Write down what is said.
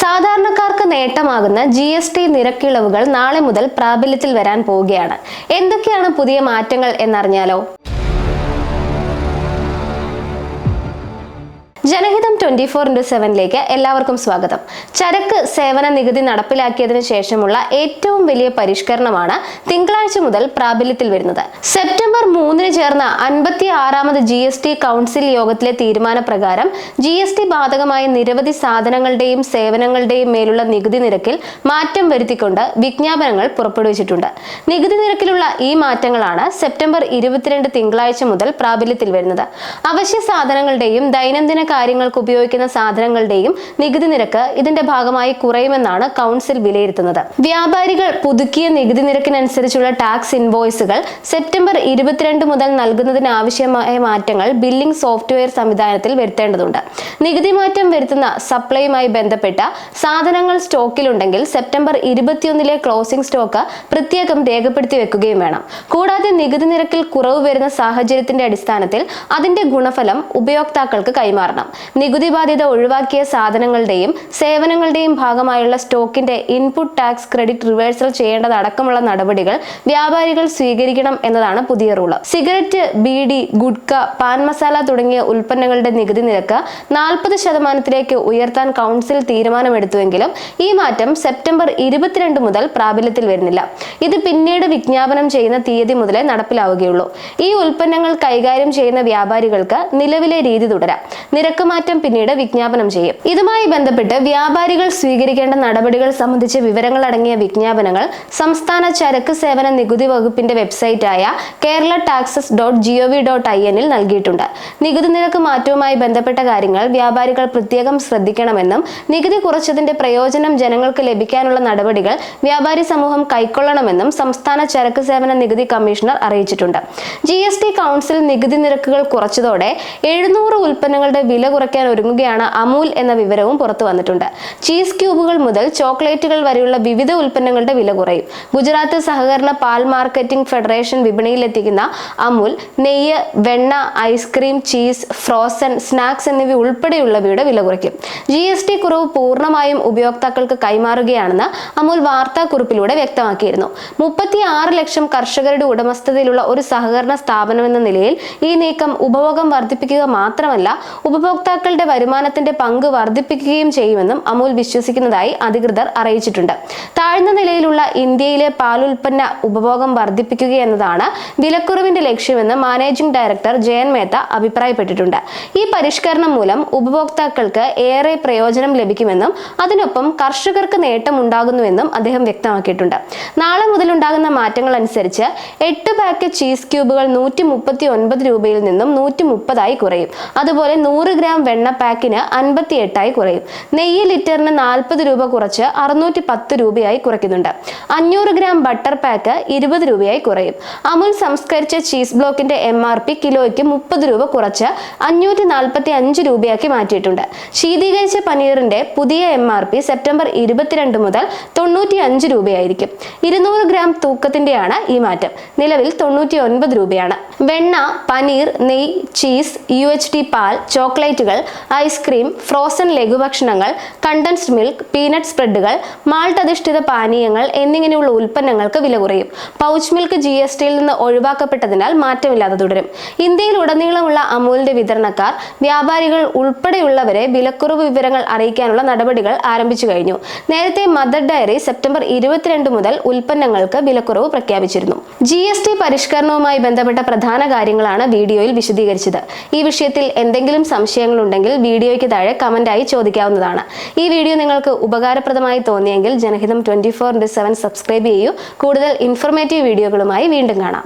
സാധാരണക്കാർക്ക് നേട്ടമാകുന്ന GST നിരക്കിളവുകൾ നാളെ മുതൽ പ്രാബല്യത്തിൽ വരാൻ പോവുകയാണ്. എന്തൊക്കെയാണ് പുതിയ മാറ്റങ്ങൾ എന്നറിഞ്ഞാലോ? ജനഹിതം 24x7 എല്ലാവർക്കും സ്വാഗതം. ചരക്ക് സേവന നികുതി നടപ്പിലാക്കിയതിനു ശേഷമുള്ള ഏറ്റവും വലിയ പരിഷ്കരണമാണ് തിങ്കളാഴ്ച മുതൽ പ്രാബല്യത്തിൽ വരുന്നത്. സെപ്റ്റംബർ 3 ചേർന്ന 56ാമത് GST കൗൺസിൽ യോഗത്തിലെ തീരുമാനപ്രകാരം GST ബാധകമായ നിരവധി സാധനങ്ങളുടെയും സേവനങ്ങളുടെയും മേലുള്ള നികുതി നിരക്കിൽ മാറ്റം വരുത്തിക്കൊണ്ട് വിജ്ഞാപനങ്ങൾ പുറപ്പെടുവിച്ചിട്ടുണ്ട്. നികുതി നിരക്കിലുള്ള ഈ മാറ്റങ്ങളാണ് സെപ്റ്റംബർ 22 തിങ്കളാഴ്ച മുതൽ പ്രാബല്യത്തിൽ വരുന്നത്. അവശ്യ സാധനങ്ങളുടെയും ദൈനംദിന കാര്യങ്ങൾക്ക് ഉപയോഗിക്കുന്ന സാധനങ്ങളുടെയും നികുതി നിരക്ക് ഇതിന്റെ ഭാഗമായി കുറയുമെന്നാണ് കൗൺസിൽ വിലയിരുത്തുന്നത്. വ്യാപാരികൾ പുതുക്കിയ നികുതി നിരക്കിനനുസരിച്ചുള്ള ടാക്സ് ഇൻവോയ്സുകൾ സെപ്റ്റംബർ 22 മുതൽ നൽകുന്നതിന് ആവശ്യമായ മാറ്റങ്ങൾ ബില്ലിംഗ് സോഫ്റ്റ്വെയർ സംവിധാനത്തിൽ വരുത്തേണ്ടതുണ്ട്. നികുതി മാറ്റം വരുത്തുന്ന സപ്ലൈയുമായി ബന്ധപ്പെട്ട സാധനങ്ങൾ സ്റ്റോക്കിലുണ്ടെങ്കിൽ സെപ്റ്റംബർ 21 ക്ലോസിംഗ് സ്റ്റോക്ക് പ്രത്യേകം രേഖപ്പെടുത്തി വെക്കുകയും വേണം. കൂടാതെ നികുതി നിരക്കിൽ കുറവ് വരുന്ന സാഹചര്യത്തിന്റെ അടിസ്ഥാനത്തിൽ അതിന്റെ ഗുണഫലം ഉപയോക്താക്കൾക്ക് കൈമാറണം. നികുതി ബാധ്യത ഒഴിവാക്കിയ സാധനങ്ങളുടെയും സേവനങ്ങളുടെയും ഭാഗമായുള്ള സ്റ്റോക്കിന്റെ ഇൻപുട്ട് ടാക്സ് ക്രെഡിറ്റ് റിവേഴ്സൽ ചെയ്യേണ്ടതടക്കമുള്ള നടപടികൾ വ്യാപാരികൾ സ്വീകരിക്കണം എന്നതാണ് പുതിയ റൂള്. സിഗരറ്റ്, ബീഡി, ഗുഡ്ക, പാൻ മസാല തുടങ്ങിയ ഉൽപ്പന്നങ്ങളുടെ നികുതി നിരക്ക് 40% ഉയർത്താൻ കൗൺസിൽ തീരുമാനമെടുത്തുവെങ്കിലും ഈ മാറ്റം സെപ്റ്റംബർ 22 മുതൽ പ്രാബല്യത്തിൽ വരുന്നില്ല. ഇത് പിന്നീട് വിജ്ഞാപനം ചെയ്യുന്ന തീയതി മുതലേ നടപ്പിലാവുകയുള്ളൂ. ഈ ഉൽപ്പന്നങ്ങൾ കൈകാര്യം ചെയ്യുന്ന വ്യാപാരികൾക്ക് നിലവിലെ രീതി തുടരാം. നിരക്ക് മാറ്റം പിന്നീട് വിജ്ഞാപനം ചെയ്യും. ഇതുമായി ബന്ധപ്പെട്ട് വ്യാപാരികൾ സ്വീകരിക്കേണ്ട നടപടികൾ സംബന്ധിച്ച വിവരങ്ങൾ അടങ്ങിയ വിജ്ഞാപനങ്ങൾ സംസ്ഥാന ചരക്ക് സേവന നികുതി വകുപ്പിന്റെ വെബ്സൈറ്റായ kerala-taxes.gov.in നൽകിയിട്ടുണ്ട്. നികുതി നിരക്ക് മാറ്റവുമായി ബന്ധപ്പെട്ട കാര്യങ്ങൾ വ്യാപാരികൾ പ്രത്യേകം ശ്രദ്ധിക്കണമെന്നും നികുതി കുറച്ചതിന്റെ പ്രയോജനം ജനങ്ങൾക്ക് ലഭിക്കാനുള്ള നടപടികൾ വ്യാപാരി സമൂഹം കൈക്കൊള്ളണമെന്നും സംസ്ഥാന ചരക്ക് സേവന നികുതി കമ്മീഷണർ അറിയിച്ചിട്ടുണ്ട്. GST കൗൺസിൽ നികുതി നിരക്കുകൾ കുറച്ചതോടെ 700 ഉൽപ്പന്നങ്ങളുടെ വില കുറയ്ക്കാൻ ഒരുങ്ങുകയാണ് അമൂൽ എന്ന വിവരവും പുറത്തു വന്നിട്ടുണ്ട്. ചീസ് ക്യൂബുകൾ മുതൽ ചോക്ലേറ്റുകൾ വരെയുള്ള വിവിധ ഉൽപ്പന്നങ്ങളുടെ വില കുറയും. ഗുജറാത്ത് സഹകരണ പാൽ മാർക്കറ്റിംഗ് ഫെഡറേഷൻ വിപണിയിലെത്തിക്കുന്ന അമൂൽ നെയ്യ്, വെണ്ണ, ഐസ്ക്രീം, ചീസ്, ഫ്രോസൺ സ്നാക്സ് എന്നിവ ഉൾപ്പെടെയുള്ളവയുടെ വില കുറയ്ക്കും. GST കുറവ് പൂർണ്ണമായും ഉപയോക്താക്കൾക്ക് കൈമാറുകയാണെന്ന് അമൂൽ വാർത്താക്കുറിപ്പിലൂടെ വ്യക്തമാക്കിയിരുന്നു. 36 ലക്ഷം കർഷകരുടെ ഉടമസ്ഥതയിലുള്ള ഒരു സഹകരണ സ്ഥാപനമെന്ന നിലയിൽ ഈ നീക്കം ഉപഭോഗം വർദ്ധിപ്പിക്കുക മാത്രമല്ല ഉപഭോക്താക്കളുടെ വരുമാനത്തിന്റെ പങ്ക് വർദ്ധിപ്പിക്കുകയും ചെയ്യുമെന്നും അമൂൽ വിശ്വസിക്കുന്നതായി അധികൃതർ അറിയിച്ചിട്ടുണ്ട്. താഴ്ന്ന നിലയിലുള്ള ഇന്ത്യയിലെ പാലുൽപ്പന്ന ഉപഭോഗം വർദ്ധിപ്പിക്കുക എന്നതാണ് വിലക്കുറവിന്റെ ലക്ഷ്യമെന്ന് മാനേജിംഗ് ഡയറക്ടർ ജയൻ മേത്ത അഭിപ്രായപ്പെട്ടിട്ടുണ്ട്. ഈ പരിഷ്കരണം മൂലം ഉപഭോക്താക്കൾക്ക് ഏറെ പ്രയോജനം ലഭിക്കുമെന്നും അതിനൊപ്പം കർഷകർക്ക് നേട്ടം ഉണ്ടാകുന്നുവെന്നും അദ്ദേഹം വ്യക്തമാക്കിയിട്ടുണ്ട്. നാളെ മുതലുണ്ടാകുന്ന മാറ്റങ്ങൾ അനുസരിച്ച് 8 പാക്കറ്റ് ചീസ് ക്യൂബുകൾ 139 രൂപയിൽ നിന്നും 130 കുറയും. അതുപോലെ 100 ഗ്രാം വെണ്ണ പാക്കിന് 58 കുറയും. നെയ്യ് ലിറ്ററിന് 40 രൂപ കുറച്ച് 610 രൂപയായി കുറയ്ക്കുന്നുണ്ട്. 500 ഗ്രാം ബട്ടർ പാക്ക് 20 രൂപയായി കുറയും. അമുൽ സംസ്കരിച്ച ചീസ് ബ്ലോക്കിന്റെ MRP കിലോയ്ക്ക് 30 രൂപ കുറച്ച് 545 രൂപയാക്കി മാറ്റിയിട്ടുണ്ട്. ശീതീകരിച്ച പനീറിന്റെ പുതിയ MRP സെപ്റ്റംബർ 22 മുതൽ 95 രൂപയായിരിക്കും. 200 ഗ്രാം തൂക്കത്തിന്റെയാണ് ഈ മാറ്റം. നിലവിൽ 99 രൂപയാണ്. വെണ്ണ, പനീർ, നെയ്യ്, ചീസ്, UHT പാൽ, ചോക്ലേറ്റുകൾ, ഐസ്ക്രീം, ഫ്രോസൺ ലഘുഭക്ഷണങ്ങൾ, കണ്ടൻസ്ഡ് മിൽക്ക്, പീനട്ട് സ്പ്രെഡുകൾ, മാൾട്ട് അധിഷ്ഠിത പാനീയങ്ങൾ എന്നിങ്ങനെയുള്ള ഉൽപ്പന്നങ്ങൾക്ക് വില കുറയും. പൗച്ച് മിൽക്ക് GSTയിൽ നിന്ന് ഒഴിവാക്കപ്പെട്ടതിനാൽ മാറ്റമില്ലാതെ തുടരും. ഇന്ത്യയിൽ ഉടനീളമുള്ള അമൂലിന്റെ വിതരണക്കാർ, വ്യാപാരികൾ ഉൾപ്പെടെയുള്ളവരെ വിലക്കുറവ് വിവരങ്ങൾ അറിയിക്കാനുള്ള നടപടികൾ ആരംഭിച്ചു കഴിഞ്ഞു. നേരത്തെ മദർ ഡയറി സെപ്റ്റംബർ 22 മുതൽ ഉൽപ്പന്നങ്ങൾക്ക് വിലക്കുറവ് പ്രഖ്യാപിച്ചിരുന്നു. GST പരിഷ്കരണവുമായി ബന്ധപ്പെട്ട പ്രധാന കാര്യങ്ങളാണ് വീഡിയോയിൽ വിശദീകരിച്ചത്. ഈ വിഷയത്തിൽ എന്തെങ്കിലും സംശയങ്ങളുണ്ടെങ്കിൽ വീഡിയോയ്ക്ക് താഴെ കമന്റായി ചോദിക്കാവുന്നതാണ്. ഈ വീഡിയോ നിങ്ങൾക്ക് ഉപകാരപ്രദമായി തോന്നിയെങ്കിൽ ജനഹിതം 24x7 സബ്സ്ക്രൈബ് ചെയ്യൂ. കൂടുതൽ ഇൻഫോർമേറ്റീവ് വീഡിയോകളുമായി വീണ്ടും കാണാം.